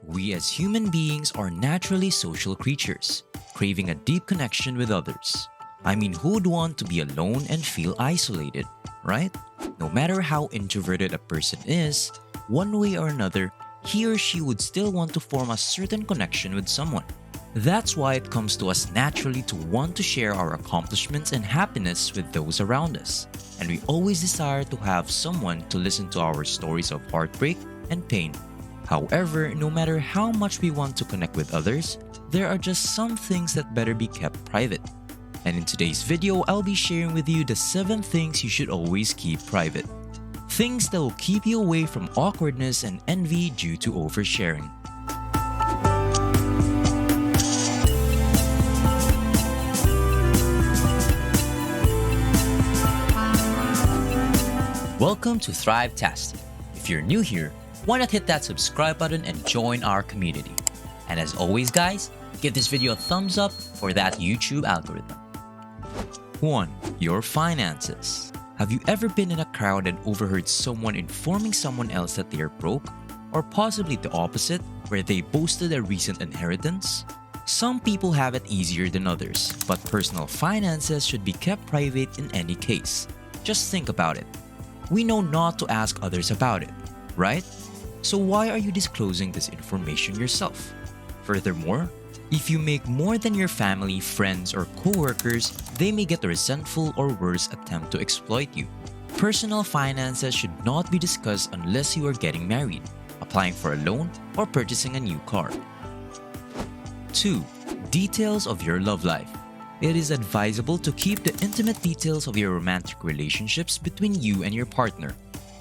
We as human beings are naturally social creatures, craving a deep connection with others. I mean, who'd want to be alone and feel isolated, right? No matter how introverted a person is, one way or another, he or she would still want to form a certain connection with someone. That's why it comes to us naturally to want to share our accomplishments and happiness with those around us. And we always desire to have someone to listen to our stories of heartbreak and pain. However, no matter how much we want to connect with others, there are just some things that better be kept private. And in today's video, I'll be sharing with you the 7 things you should always keep private. Things that will keep you away from awkwardness and envy due to oversharing. Welcome to Thrivetastic. If you're new here, why not hit that subscribe button and join our community? And as always guys, give this video a thumbs up for that YouTube algorithm. 1. Your finances. Have you ever been in a crowd and overheard someone informing someone else that they are broke? Or possibly the opposite, where they boasted a recent inheritance? Some people have it easier than others, but personal finances should be kept private in any case. Just think about it. We know not to ask others about it, right? So why are you disclosing this information yourself? Furthermore, if you make more than your family, friends, or co-workers, they may get resentful or worse attempt to exploit you. Personal finances should not be discussed unless you are getting married, applying for a loan, or purchasing a new car. 2. Details of your love life. It is advisable to keep the intimate details of your romantic relationships between you and your partner.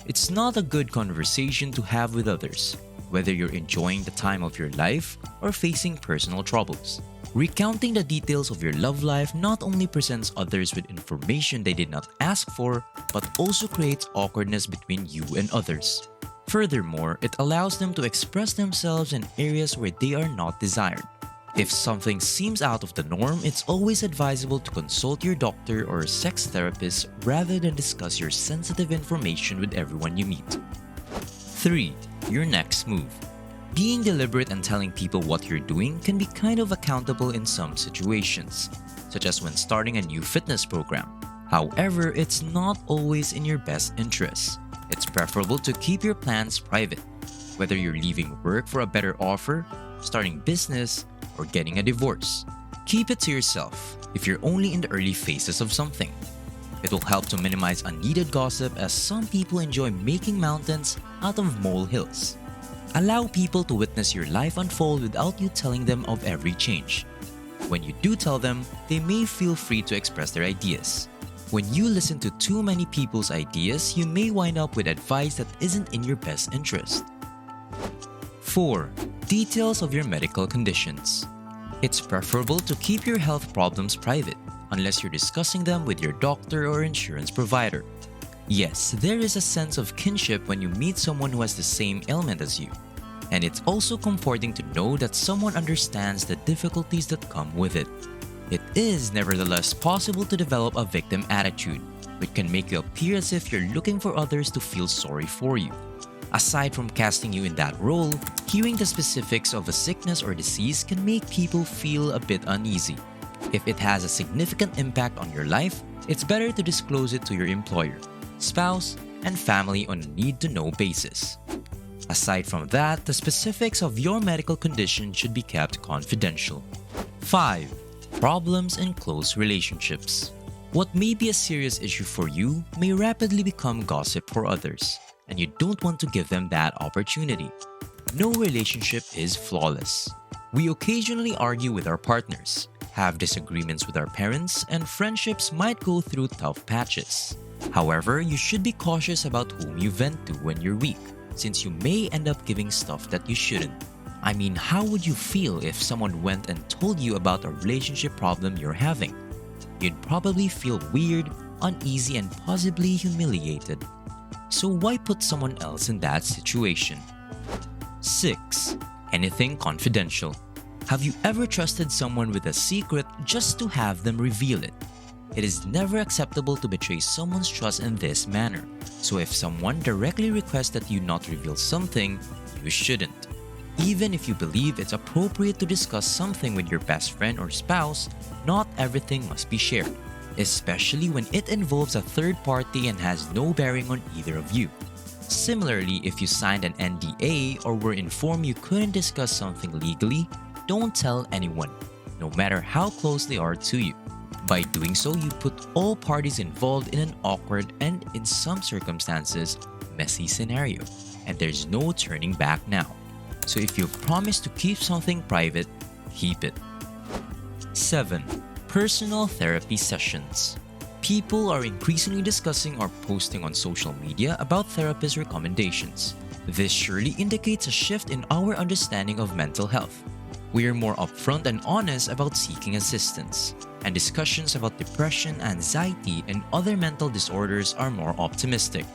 It's not a good conversation to have with others, whether you're enjoying the time of your life or facing personal troubles. Recounting the details of your love life not only presents others with information they did not ask for, but also creates awkwardness between you and others. Furthermore, it allows them to express themselves in areas where they are not desired. If something seems out of the norm, it's always advisable to consult your doctor or sex therapist rather than discuss your sensitive information with everyone you meet. 3. Your next move. Being deliberate and telling people what you're doing can be kind of accountable in some situations, such as when starting a new fitness program. However, it's not always in your best interest. It's preferable to keep your plans private, whether you're leaving work for a better offer, starting business, or getting a divorce. Keep it to yourself if you're only in the early phases of something. It will help to minimize unneeded gossip, as some people enjoy making mountains out of molehills. Allow people to witness your life unfold without you telling them of every change. When you do tell them, they may feel free to express their ideas. When you listen to too many people's ideas, you may wind up with advice that isn't in your best interest. 4. Details of your medical conditions. It's preferable to keep your health problems private, unless you're discussing them with your doctor or insurance provider. Yes, there is a sense of kinship when you meet someone who has the same ailment as you. And it's also comforting to know that someone understands the difficulties that come with it. It is nevertheless possible to develop a victim attitude, which can make you appear as if you're looking for others to feel sorry for you. Aside from casting you in that role, hearing the specifics of a sickness or disease can make people feel a bit uneasy. If it has a significant impact on your life, it's better to disclose it to your employer, spouse, and family on a need-to-know basis. Aside from that, the specifics of your medical condition should be kept confidential. 5. Problems in close relationships. What may be a serious issue for you may rapidly become gossip for others, and you don't want to give them that opportunity. No relationship is flawless. We occasionally argue with our partners, have disagreements with our parents, and friendships might go through tough patches. However, you should be cautious about whom you vent to when you're weak, since you may end up giving stuff that you shouldn't. I mean, how would you feel if someone went and told you about a relationship problem you're having? You'd probably feel weird, uneasy, and possibly humiliated. So why put someone else in that situation? 6. Anything confidential. Have you ever trusted someone with a secret just to have them reveal it? It is never acceptable to betray someone's trust in this manner. So if someone directly requests that you not reveal something, you shouldn't. Even if you believe it's appropriate to discuss something with your best friend or spouse, not everything must be shared, especially when it involves a third party and has no bearing on either of you. Similarly, if you signed an NDA or were informed you couldn't discuss something legally, don't tell anyone, no matter how close they are to you. By doing so, you put all parties involved in an awkward and, in some circumstances, messy scenario, and there's no turning back now. So if you've promised to keep something private, keep it. 7. Personal therapy sessions. People are increasingly discussing or posting on social media about therapist recommendations. This surely indicates a shift in our understanding of mental health. We are more upfront and honest about seeking assistance, and discussions about depression, anxiety, and other mental disorders are more optimistic.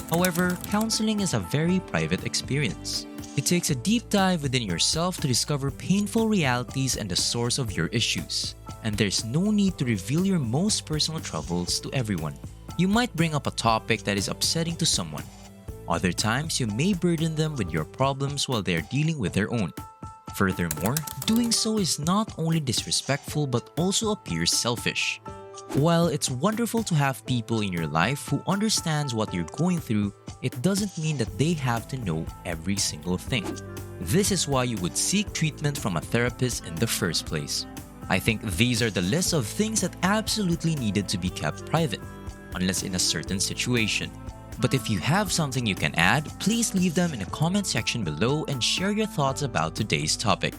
However, counseling is a very private experience. It takes a deep dive within yourself to discover painful realities and the source of your issues, and there's no need to reveal your most personal troubles to everyone. You might bring up a topic that is upsetting to someone. Other times, you may burden them with your problems while they are dealing with their own. Furthermore, doing so is not only disrespectful but also appears selfish. While it's wonderful to have people in your life who understands what you're going through, it doesn't mean that they have to know every single thing. This is why you would seek treatment from a therapist in the first place. I think these are the list of things that absolutely needed to be kept private, unless in a certain situation. But if you have something you can add, please leave them in the comment section below and share your thoughts about today's topic.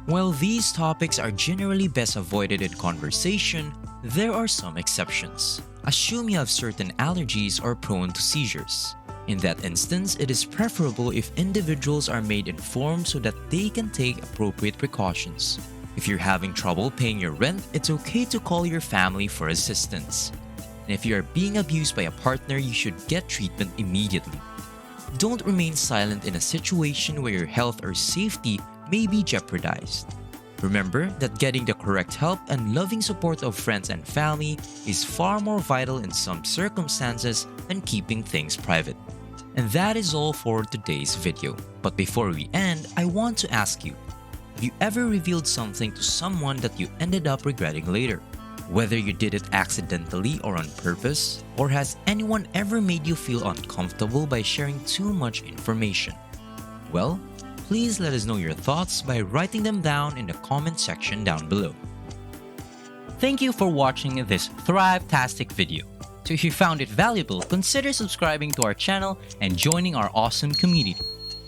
While these topics are generally best avoided in conversation, there are some exceptions. Assume you have certain allergies or prone to seizures. In that instance, it is preferable if individuals are made informed so that they can take appropriate precautions. If you're having trouble paying your rent, it's okay to call your family for assistance. And if you are being abused by a partner, you should get treatment immediately. Don't remain silent in a situation where your health or safety may be jeopardized. Remember that getting the correct help and loving support of friends and family is far more vital in some circumstances than keeping things private. And that is all for today's video. But before we end, I want to ask you, have you ever revealed something to someone that you ended up regretting later? Whether you did it accidentally or on purpose, or has anyone ever made you feel uncomfortable by sharing too much information? Well, please let us know your thoughts by writing them down in the comment section down below. Thank you for watching this Thrivetastic video. So if you found it valuable, consider subscribing to our channel and joining our awesome community.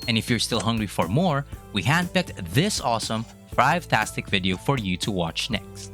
And if you're still hungry for more, we handpicked this awesome Thrivetastic video for you to watch next.